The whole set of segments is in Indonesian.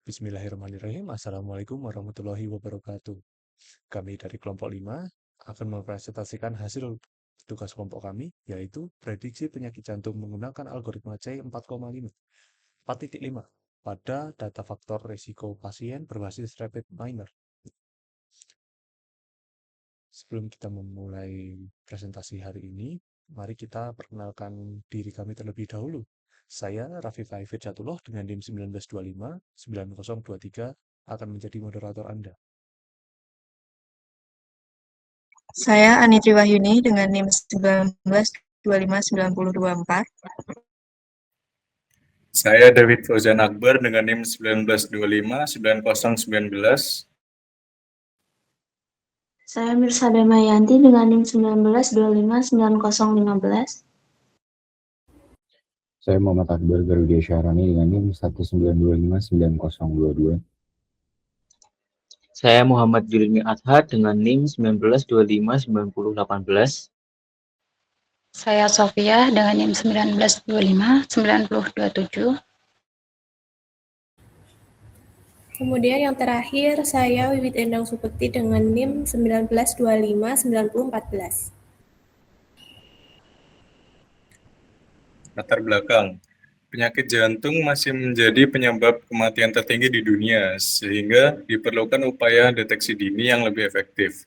Bismillahirrahmanirrahim. Assalamualaikum warahmatullahi wabarakatuh. Kami dari kelompok 5 akan mempresentasikan hasil tugas kelompok kami, yaitu prediksi penyakit jantung menggunakan algoritma C4,5 4.5 pada data faktor risiko pasien berbasis rapid minor. Sebelum kita memulai presentasi hari ini, mari kita perkenalkan diri kami terlebih dahulu. Saya Raffi Faifid Jatullah dengan NIM 1925-9023 akan menjadi moderator Anda. Saya Anitri Wahyuni dengan NIM 19259024. Saya David Fauzan Akbar dengan NIM 1925-9019. Saya Mirsa Damayanti dengan NIM 1925-9015. Saya Muhammad Akbar Garudia Syahrani dengan NIM 1925-9022. Saya Muhammad Julmi Adhad dengan NIM 1925-9018. Saya Sofia dengan NIM 1925-9027. Kemudian yang terakhir, saya Wiwit Endang Supekti dengan NIM 1925-9014. Latar belakang. Penyakit jantung masih menjadi penyebab kematian tertinggi di dunia, sehingga diperlukan upaya deteksi dini yang lebih efektif.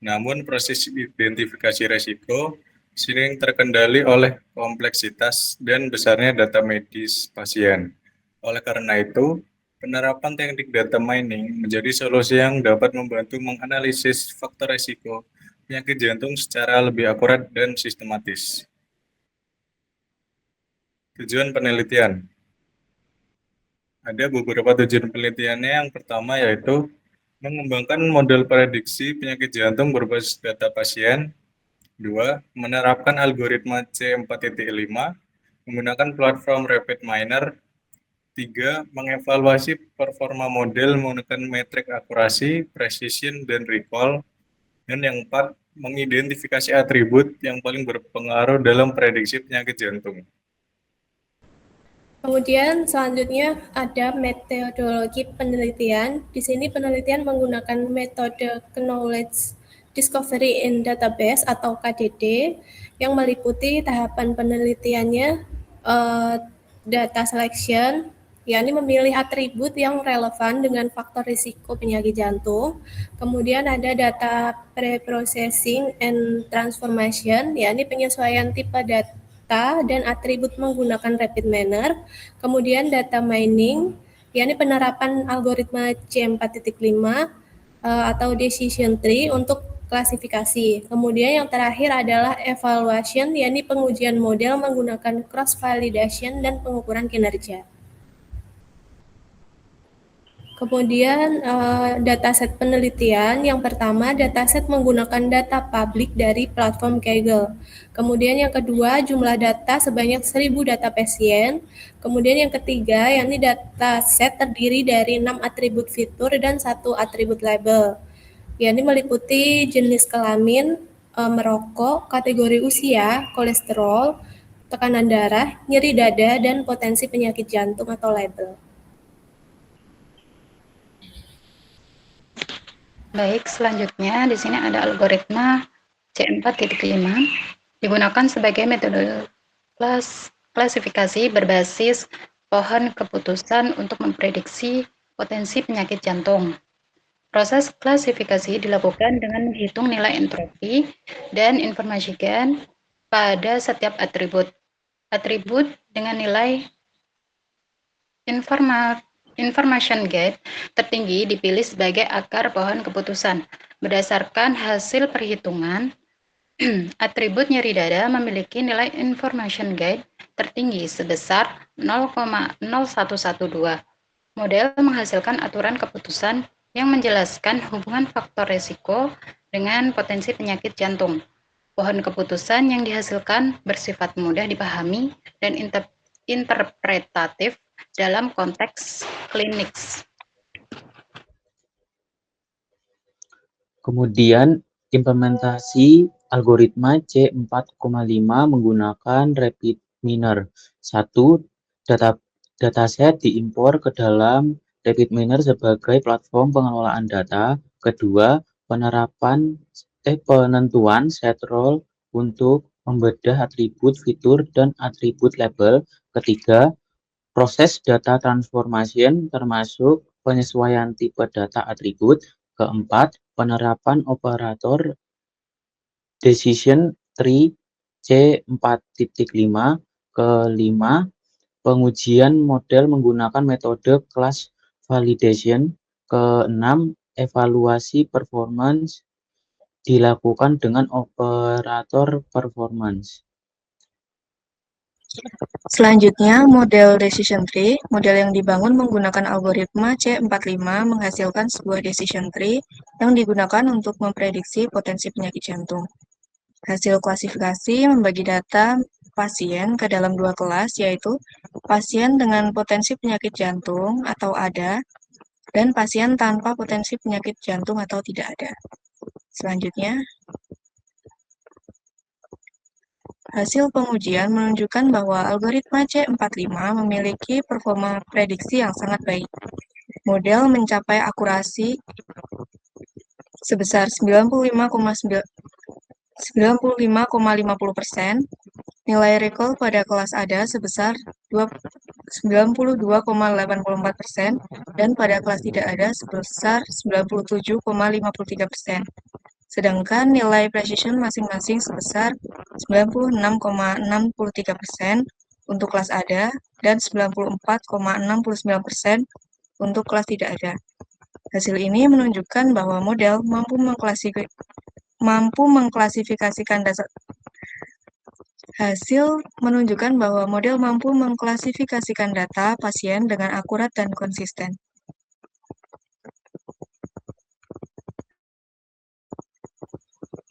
Namun, proses identifikasi resiko sering terkendali oleh kompleksitas dan besarnya data medis pasien. Oleh karena itu, penerapan teknik data mining menjadi solusi yang dapat membantu menganalisis faktor resiko penyakit jantung secara lebih akurat dan sistematis. Tujuan penelitian. Ada beberapa tujuan penelitiannya. Yang pertama yaitu mengembangkan model prediksi penyakit jantung berbasis data pasien. 2. Menerapkan algoritma C4.5 menggunakan platform Rapid Miner. 3. Mengevaluasi performa model menggunakan metrik akurasi, precision, dan recall. Dan yang 4. Mengidentifikasi atribut yang paling berpengaruh dalam prediksi penyakit jantung. Kemudian selanjutnya ada metodologi penelitian. Di sini penelitian menggunakan metode Knowledge Discovery in Database atau KDD yang meliputi tahapan penelitiannya data selection, yakni memilih atribut yang relevan dengan faktor risiko penyakit jantung. Kemudian ada data preprocessing and transformation, yakni penyesuaian tipe data dan atribut menggunakan rapid miner. Kemudian data mining, yakni penerapan algoritma C4.5 atau decision tree untuk klasifikasi. Kemudian yang terakhir adalah evaluation, yakni pengujian model menggunakan cross validation dan pengukuran kinerja. Kemudian dataset penelitian, yang pertama dataset menggunakan data publik dari platform Kaggle. Kemudian yang kedua jumlah data sebanyak 1000 data pasien. Kemudian yang ketiga yakni dataset terdiri dari 6 atribut fitur dan 1 atribut label. Yakni meliputi jenis kelamin, merokok, kategori usia, kolesterol, tekanan darah, nyeri dada, dan potensi penyakit jantung atau label. Baik, selanjutnya di sini ada algoritma C4.5 digunakan sebagai metode klasifikasi berbasis pohon keputusan untuk memprediksi potensi penyakit jantung. Proses klasifikasi dilakukan dengan menghitung nilai entropi dan informasikan pada setiap atribut. Atribut dengan nilai information gate tertinggi dipilih sebagai akar pohon keputusan. Berdasarkan hasil perhitungan, atribut nyeri dada memiliki nilai information gate tertinggi sebesar 0,0112. Model menghasilkan aturan keputusan yang menjelaskan hubungan faktor risiko dengan potensi penyakit jantung. Pohon keputusan yang dihasilkan bersifat mudah dipahami dan interpretatif dalam konteks klinis. Kemudian implementasi algoritma C4,5 menggunakan rapid miner. 1. Dataset diimpor ke dalam RapidMiner sebagai platform pengelolaan data. Kedua, penentuan set role untuk membedah atribut fitur dan atribut label. Ketiga, proses data transformation termasuk penyesuaian tipe data atribut. Keempat, penerapan operator decision tree C4.5. Kelima, pengujian model menggunakan metode class validation. Keenam, evaluasi performance dilakukan dengan operator performance. Selanjutnya, model decision tree. Model yang dibangun menggunakan algoritma C45 menghasilkan sebuah decision tree yang digunakan untuk memprediksi potensi penyakit jantung. Hasil klasifikasi membagi data pasien ke dalam dua kelas, yaitu pasien dengan potensi penyakit jantung atau ada, dan pasien tanpa potensi penyakit jantung atau tidak ada. Selanjutnya, hasil pengujian menunjukkan bahwa algoritma C45 memiliki performa prediksi yang sangat baik. Model mencapai akurasi sebesar 95,50%, nilai recall pada kelas ADA sebesar 92,84%, dan pada kelas tidak ada sebesar 97,53%. Sedangkan nilai precision masing-masing sebesar 96,63% untuk kelas ADA dan 94,69% untuk kelas tidak ada. Hasil ini menunjukkan bahwa model mampu mengklasifikasikan data pasien dengan akurat dan konsisten.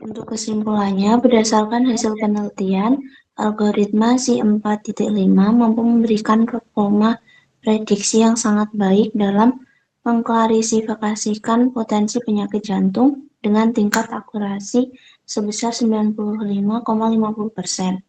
Untuk kesimpulannya, berdasarkan hasil penelitian, algoritma C4.5 mampu memberikan performa prediksi yang sangat baik dalam mengklasifikasikan potensi penyakit jantung dengan tingkat akurasi sebesar 95,50%.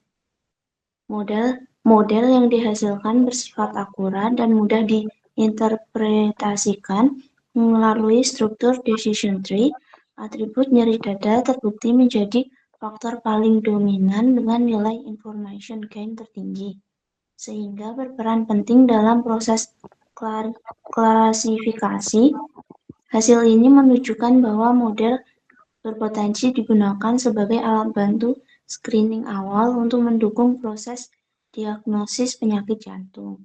Model yang dihasilkan bersifat akurat dan mudah diinterpretasikan melalui struktur decision tree. Atribut nyeri dada terbukti menjadi faktor paling dominan dengan nilai information gain tertinggi, sehingga berperan penting dalam proses klasifikasi. Hasil ini menunjukkan bahwa model berpotensi digunakan sebagai alat bantu screening awal untuk mendukung proses diagnosis penyakit jantung.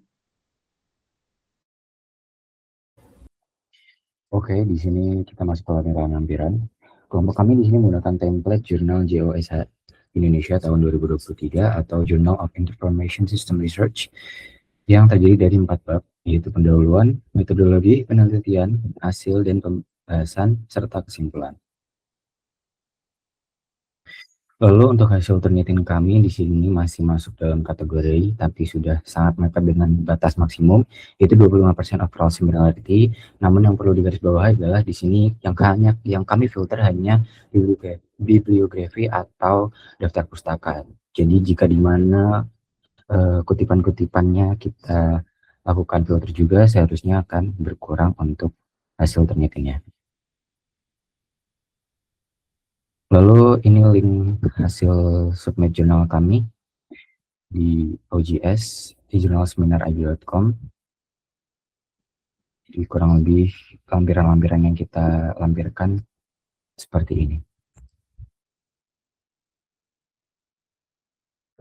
Oke, di sini kita masuk ke lampiran. Kelompok kami di sini menggunakan template Jurnal JOS Indonesia tahun 2023 atau Journal of Information System Research yang terdiri dari 4 bab, yaitu pendahuluan, metodologi, penelitian, hasil, dan pembahasan, serta kesimpulan. Lalu untuk hasil penelitian kami di sini masih masuk dalam kategori, tapi sudah sangat mepet dengan batas maksimum, yaitu 25% overall similarity. Namun yang perlu digarisbawahi adalah di sini yang kami filter hanya bibliografi atau daftar pustaka. Jadi jika di mana kutipan-kutipannya kita lakukan filter juga, seharusnya akan berkurang untuk hasil penelitiannya. Lalu ini link hasil submit jurnal kami di OJS di jurnalseminarib.com. Jadi kurang lebih lampiran-lampiran yang kita lampirkan seperti ini.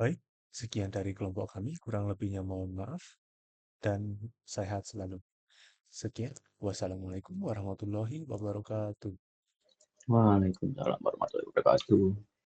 Baik, sekian dari kelompok kami. Kurang lebihnya mohon maaf dan sehat selalu. Sekian. Wassalamualaikum warahmatullahi wabarakatuh. Waalaikumsalam warahmatullahi wabarakatuh.